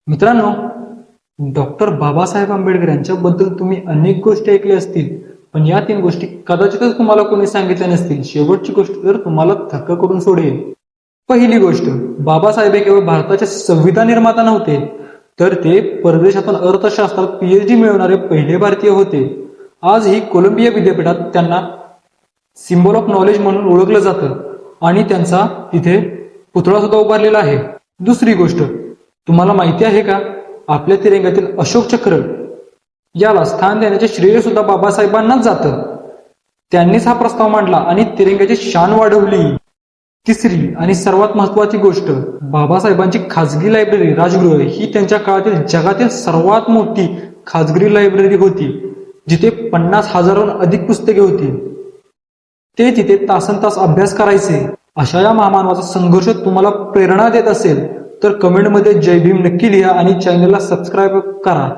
मित्रांनो, डॉक्टर बाबासाहेब आंबेडकर यांच्याबद्दल तुम्ही अनेक गोष्टी ऐकल्या असतील, पण या 3 गोष्टी कदाचितच तुम्हाला कोणी सांगितल्या नसतील. शेवटची गोष्ट तर तुम्हाला थक्क करून सोडेल. पहिली गोष्ट, बाबासाहेब हे केवळ भारताचे संविधान निर्माता नव्हते, तर ते परदेशातून अर्थशास्त्रात PhD मिळवणारे पहिले भारतीय होते. आजही कोलंबिया विद्यापीठात त्यांना सिम्बॉल ऑफ नॉलेज म्हणून ओळखलं जातं आणि त्यांचा तिथे पुतळा सुद्धा उभारलेला आहे. दुसरी गोष्ट, तुम्हाला माहिती आहे का, आपल्या तिरंग्यातील अशोक चक्र याला स्थान देण्याचे श्रेय सुद्धा बाबासाहेबांनाच जातं. त्यांनीच हा प्रस्ताव मांडला आणि तिरंग्याची शान वाढवली. तिसरी आणि सर्वात महत्वाची गोष्ट, बाबासाहेबांची खाजगी लायब्ररी राजगृह ही त्यांच्या काळातील जगातील सर्वात मोठी खाजगी लायब्ररी होती, जिथे 50,000हून अधिक पुस्तके होती. ते तिथे तासनतास अभ्यास करायचे. अशा या महामानवाचा संघर्ष तुम्हाला प्रेरणा देत असेल तर कमेंटमध्ये जय भीम नक्की लिहा आणि चॅनलला सबस्क्राईब करा.